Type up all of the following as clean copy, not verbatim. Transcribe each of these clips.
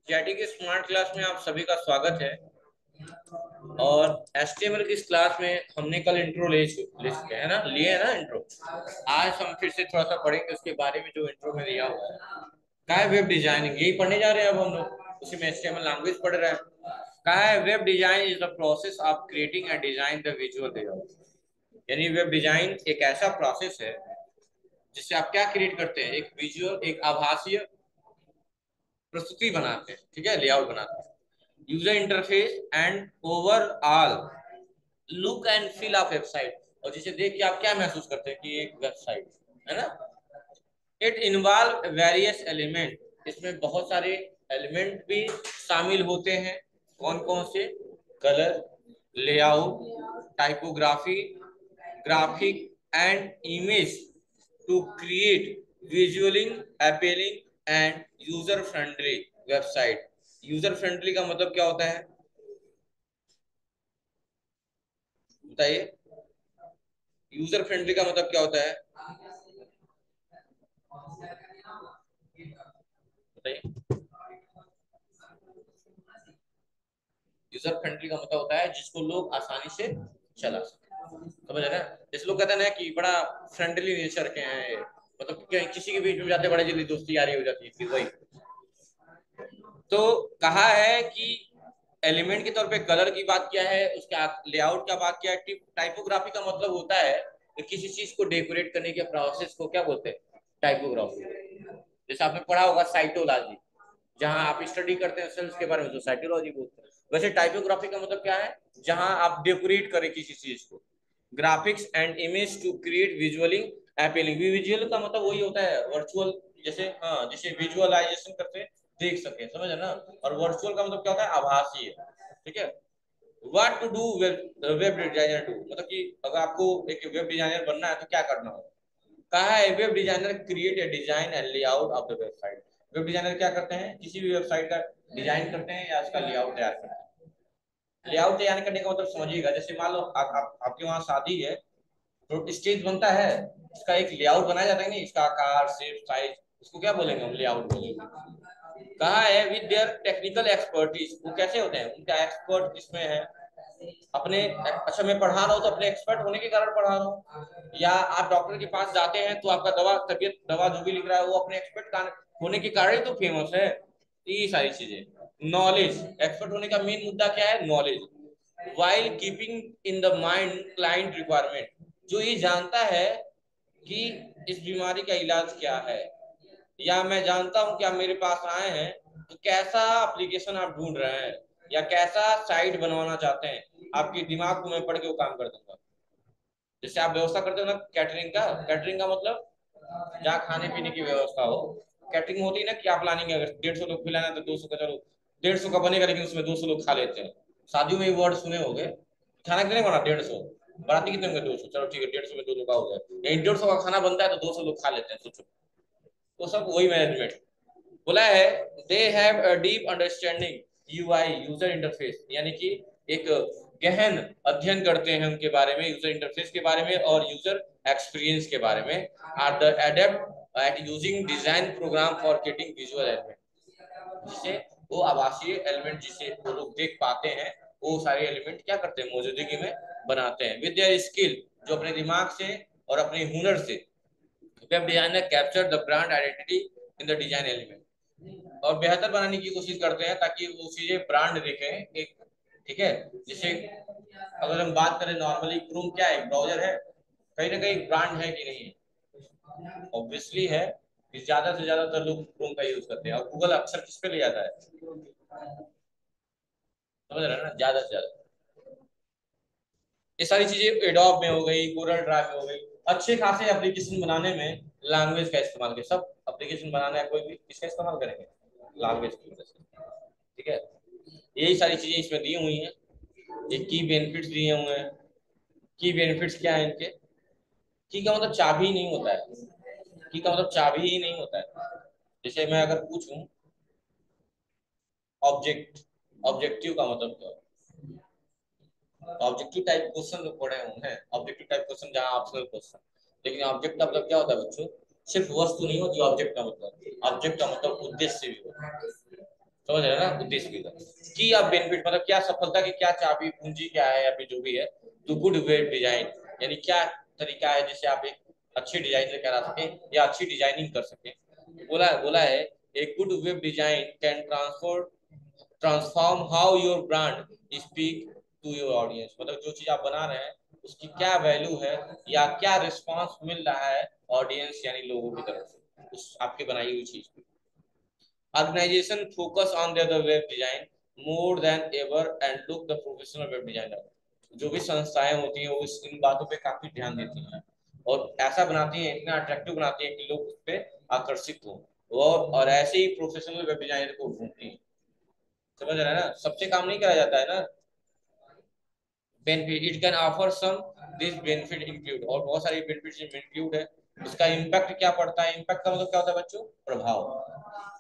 Jetty के smart class में आप सभी का स्वागत है। और एचटीएमएल की इस क्लास में हमने कल इंट्रो ले चुके हैं ना, लिए है ना इंट्रो। आज हम फिर से थोड़ा सा पढ़ेंगे उसके बारे में जो इंट्रो में दिया हुआ है। क्या है वेब डिजाइनिंग, यही पढ़ने जा रहे हैं अब हम लोग, उसी में एचटीएमएल लैंग्वेज पढ़ रहे हैं। क्या है web design is the process of creating and design the visual layout. यानी वेब डिजाइन एक ऐसा प्रोसेस है जिससे आप क्या क्रिएट करते हैं, एक विजुअल, एक आभासीय प्रस्तुति बनाते हैं, ठीक है, लेआउट बनाते हैं। User interface and overall look and feel of website, और जिसे देख के आप क्या महसूस करते हैं कि एक वेबसाइट है ना। इट इन्वॉल्व वेरियस एलिमेंट, इसमें बहुत सारे एलिमेंट भी शामिल होते हैं। कौन कौन से? Colour, layout, typography, graphic and image to create visually appealing and user friendly website. User friendly का मतलब क्या होता है बताइए? यूजर फ्रेंडली का मतलब क्या होता है बताइए? यूजर फ्रेंडली का मतलब होता है जिसको लोग आसानी से चला सके। समझ रहे हैं? जैसे लोग कहते हैं ना कि बड़ा फ्रेंडली नेचर के हैं ये, मतलब किसी के बीच में जाते बड़ा जल्दी दोस्ती यारी हो जाती है, फिर वही। तो कहा है कि एलिमेंट के तौर पे कलर की बात किया है, उसके लेआउट का बात किया है। टाइपोग्राफी का मतलब होता है कि किसी चीज को डेकोरेट करने के प्रोसेस को क्या बोलते हैं? टाइपोग्राफी। जैसे आपने पढ़ा होगा साइटोलॉजी, जहां आप स्टडी करते हैं सेल्स के बारे में, तो साइटोलॉजी बोलते हैं। वैसे टाइपोग्राफी का मतलब क्या है? जहां आप डेकोरेट करें किसी चीज को। Graphics and image to create visually appealing, visual का मतलब वही होता है वर्चुअल, जैसे हाँ, जैसे विजुअलाइजेशन करते हैं, देख सके, समझ है ना। और वर्चुअल का मतलब क्या होता है? आभासी, ठीक है। What to do web designer to, मतलब कि अगर आपको एक वेब डिजाइनर बनना है तो क्या करना होगा। कहा है web designer create a design and layout of the website. Web designer क्या करते हैं? किसी भी वेबसाइट का डिजाइन करते हैं या उसका लेआउट तैयार करते हैं। लेआउट तैयार करने का मतलब समझिएगा, जैसे मान लो आपके वहाँ शादी है, तो स्टेज बनता है, इसका एक लेआउट बनाया जाता है नहीं, इसका आकार, शेप, साइज, इसको क्या बोलेंगे? हम लेआउट बोलेंगे। कहा है विद देयर टेक्निकल एक्सपर्टीज, वो कैसे होते हैं? उनका एक्सपर्ट किसमें है? अपने, अच्छा मैं पढ़ा रहा हूँ तो अपने एक्सपर्ट होने के कारण पढ़ा रहा हूँ, या आप डॉक्टर के पास जाते हैं तो आपका दवा, तबियत दवा जो भी लिख रहा है वो अपने एक्सपर्ट होने के कारण ही तो फेमस है। ये सारी चीजें। नॉलेज, एक्सपर्ट होने का मेन मुद्दा क्या है? Knowledge. While keeping in the mind client requirement, जो ये जानता है कि इस बीमारी का इलाज क्या है, या मैं जानता हूं कि आप मेरे पास आए हैं तो कैसा एप्लीकेशन आप ढूंढ रहे हैं या कैसा साइट बनवाना चाहते हैं, आपके दिमाग को मैं पढ़ के वो काम कर दूंगा। जैसे आप व्यवस्था करते हो ना कैटरिंग का, कैटरिंग का मतलब जहाँ खाने पीने की व्यवस्था हो। कैटरिंग होती है ना कि आप प्लानिंग, अगर 150 लोग खिलाना है तो 200 का, चलो 150 का बनेगा लेकिन उसमें 200 लोग खा लेते हैं। शादियों में ये वर्ड सुने होंगे, खाना कितने बना? 150। बाराती कितने होंगे? 200। चलो ठीक है, 150 में 200 का हो गया, यही 150 का खाना बनता है तो 200 लोग खा लेते हैं, सोचो। तो सब वही मैनेजमेंट। बोला है they have a deep understanding UI, user interface, यानी कि एक गहन अध्ययन करते हैं उनके बारे में, यूजर इंटरफेस के बारे में और यूजर एक्सपीरियंस के बारे में। Are the adept at using design program for getting visual element, जिसे वो आभासीय एलिमेंट जिसे वो लोग देख पाते हैं, वो सारे एलिमेंट क्या करते हैं? मौजूदगी में बनाते हैं। विद देयर स्किल, जो अपने दिमाग से और अपने हुनर से web designer capture the brand identity in the design element, और बेहतर बनाने की कोशिश करते हैं ताकि वो चीजें ब्रांड दिखें एक, ठीक है। जैसे अगर हम बात करें नॉर्मली, क्रोम क्या है? ब्राउजर है, कहीं ना कहीं ब्रांड है कि नहीं है? ऑब्वियसली है, कि ज्यादा से ज्यादातर लोग क्रोम का यूज करते हैं। और गूगल अक्सर किस पे ले जाता है? समझ रहे हैं ना, ज्यादा से ज्यादा। ये सारी चीजें एडोब में हो गई, गूगल ड्राइव में हो गई। अच्छे खासे एप्लीकेशन बनाने में लैंग्वेज का इस्तेमाल करें। सब एप्लीकेशन बनाना है कोई भी, किसका इस्तेमाल करेंगे? लैंग्वेज की वजह से, ठीक है। यही सारी चीजें इसमें दी हुई हैं, ये की बेनिफिट्स दिए हुए हैं। की बेनिफिट्स क्या है इनके? की का मतलब चाबी नहीं होता है, की का मतलब चाबी ही नहीं होता है। जैसे मैं अगर पूछूं ऑब्जेक्ट, ऑब्जेक्टिव का मतलब क्या है? ऑब्जेक्टिव टाइप क्वेश्चन जो पढ़े हुए हैं, ऑब्जेक्टिव टाइप क्वेश्चन जहाँ ऑप्शनल क्वेश्चन, लेकिन ऑब्जेक्ट का मतलब क्या होता है बच्चों? सिर्फ वस्तु नहीं होती ऑब्जेक्ट का मतलब, ऑब्जेक्ट का मतलब उद्देश्य भी होता है। समझ रहे हैं ना, उद्देश्य भी था कि आप बेनिफिट मतलब क्या सफलता की क्या चाबी पूंजी क्या है या फिर जो भी है, तो गुड वेब डिजाइन यानी क्या तरीका है जिससे आप एक अच्छी डिजाइन लेकर आ सके या अच्छी डिजाइनिंग कर सके। बोला है एक good web design can transform how your brand speak to your audience, मतलब जो चीज आप बना रहे हैं उसकी क्या वैल्यू है या क्या रिस्पांस मिल रहा है ऑडियंस यानी लोगों की तरफ से उस आपकी बनाई हुई चीज पे। Organization focus on their web design more than ever and look the professional web designer। जो भी संस्थाएं होती हैं वो इन बातों पे काफी ध्यान देती हैं और ऐसा बनाती हैं, इतना अट्रैक्टिव बनाती हैं कि लोग उस पे आकर्षित हों और ऐसे ही प्रोफेशनल वेब डिजाइनर को ढूंढती हैं। समझ रहे हैं ना, सबसे काम नहीं करा जाता है ना। Benefit it can offer some this benefit include, और बहुत सारी बेनिफिट्स इंक्लूड है। उसका इम्पैक्ट क्या पड़ता है, इम्पैक्ट का मतलब क्या होता है बच्चों, प्रभाव।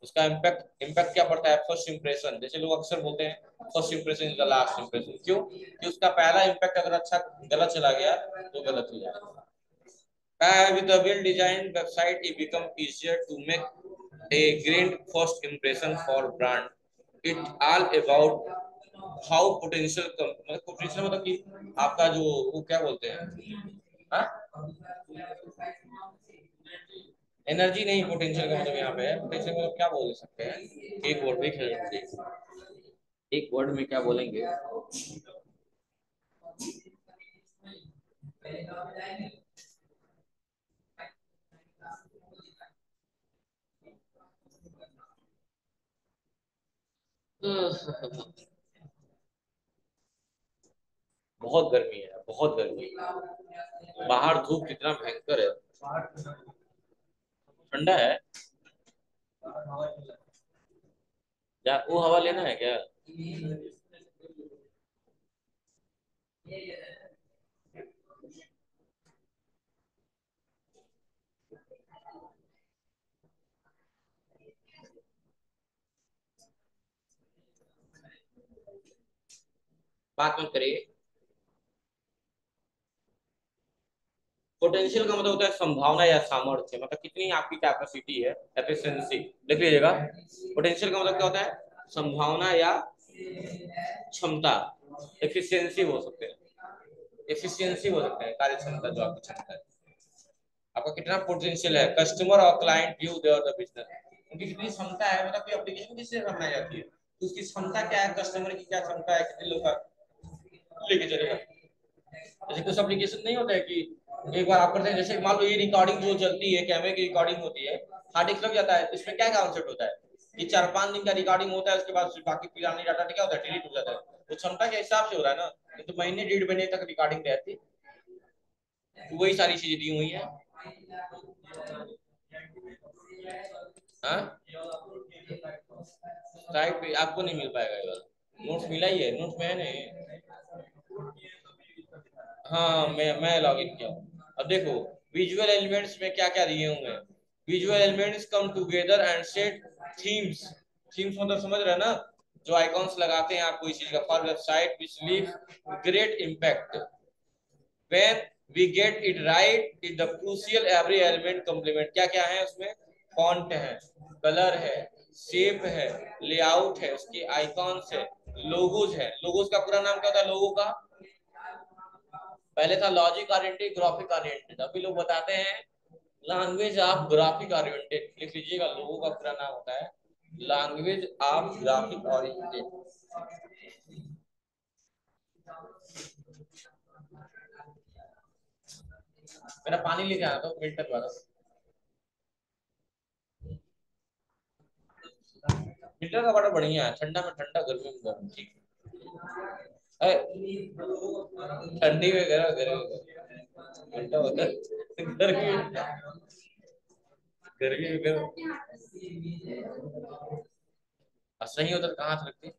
उसका इम्पैक्ट इम्पैक्ट क्या पड़ता है, फर्स्ट इंप्रेशन, जैसे लोग अक्सर बोलते हैं first impression is the last impression, क्यों कि उसका पहला इम्पैक्ट अगर अच्छा गलत चला गया तो गलत हो जाएगा। with a well designed website it become easier to make a great first impression for brand। it all about how potential मतलब कि आपका जो वो क्या बोलते हैं, हाँ एनर्जी नहीं, पोटेंशियल का मतलब यहाँ पे है, पोटेंशियल मतलब क्या बोल सकते हैं, एक वर्ड में खेल एक वर्ड में क्या बोलेंगे। बहुत गर्मी है, बहुत गर्मी, बाहर धूप कितना भयंकर है। ठंडा है, क्या वो हवा लेना है क्या। बात मत करिए। पोटेंशियल का मतलब होता है संभावना या सामर्थ्य, मतलब कितनी आपकी कैपेसिटी है, एफिशिएंसी। देख लीजिएगा, पोटेंशियल का मतलब क्या होता है, संभावना या क्षमता। एफिशिएंसी हो सकते हैं, एफिशिएंसी हो सकता है कार्य क्षमता, जो आपकी क्षमता है, आपका कितना पोटेंशियल है। कस्टमर और client view their the business, उनकी कितनी क्षमता है, मतलब कि एप्लीकेशन किससे बनाई जाती है तो उसकी क्षमता क्या है, कस्टमर की क्या क्षमता है, कितने लोग लेके चलेगा। जैसे कुछ एप्लीकेशन नहीं होता है कि एक बार आप करते हैं, जैसे मान लो ये रिकॉर्डिंग जो चलती है, कैमरे की रिकॉर्डिंग होती है, हार्ड डिस्क लग जाता है, इसमें क्या कॉन्सेप्ट होता है कि 4-5 दिन का रिकॉर्डिंग होता है, उसके बाद बाकी पुरानी डाटा क्या होता है, डिलीट हो जाता है। तो क्षमता के हिसाब से हो रहा है ना, तो महीने 1.5 महीने तक रिकॉर्डिंग रहती, तो वही सारी चीजें दी हुई है। हाँ साइट पे आपको नहीं मिल पाएगा ये वाला नोट्स, मिला ही है, नोट्स में है नहीं। हाँ मैं लॉग इन किया हूँ। अब देखो विजुअल एलिमेंट्स में क्या क्या दिए हुए हैं। Visual elements come together and set themes. Themes मतलब समझ रहे हैं ना, जो आइकॉन्स लगाते हैं आपको इस चीज का, for website which leaves great impact when we get it right is the crucial every element complement। क्या क्या है उसमें, फॉन्ट है, कलर है, शेप है, लेआउट है, उसके आइकॉन्स है, लोगोज है। लोगोज का पूरा नाम क्या होता है लोगो का, पहले था लॉजिक ओरिएंटेड, ग्राफिक ओरिएंटेड, अभी लोग बताते हैं लैंग्वेज ऑफ ग्राफिक ओरिएंटेड। लिख लीजिएगा, लोगों का पूरा नाम होता है लैंग्वेज ऑफ ग्राफिक ओरिएंटेड। मेरा पानी लेके आना तो मिनट तक वाला, फिल्टर का बड़ा बढ़िया है, ठंडा में ठंडा, गर्मी में गर्म, ठीक। ठंडी में गर्म, गर्मी में गर्म, उल्टा होता है। गर्मी में गर्म, सही होता तो कहाँ से लगती।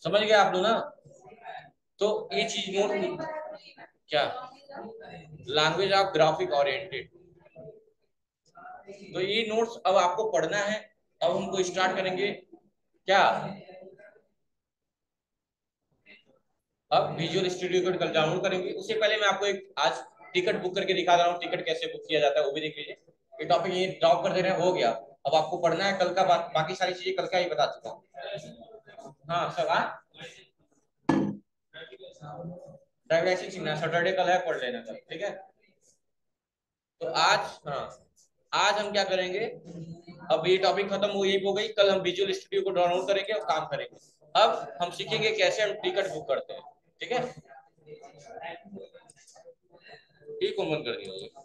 समझ गए आप लोग ना, तो ये चीज नोट, क्या लैंग्वेज ऑफ ग्राफिक ओरिएंटेड, तो ये नोट्स अब आपको पढ़ना है। अब हमको स्टार्ट करेंगे क्या, अब विजुअल स्टूडियो कोड कल डाउनलोड करेंगे। उससे पहले मैं आपको एक आज टिकट बुक करके दिखा रहा हूँ, टिकट कैसे बुक किया जाता है वो भी देख लीजिए। ये टॉपिक ये ड्रॉप कर दे रहे हैं, हो गया। अब आपको पढ़ना है कल का, बाकी सारी चीजें कल का ही बता चुका हूँ। हाँ सब ड्राइविंग लाइसेंस सीखना, सैटरडे कल है, पढ़ लेना कल, ठीक है। तो आज, हाँ, आज हम क्या करेंगे, अब ये टॉपिक खत्म हो, यही हो गई। कल हम विजुअल स्टूडियो को डाउनलोड करेंगे और काम करेंगे। अब हम सीखेंगे कैसे हम टिकट बुक करते हैं, ठीक है। ये कौन बंद कर दिया?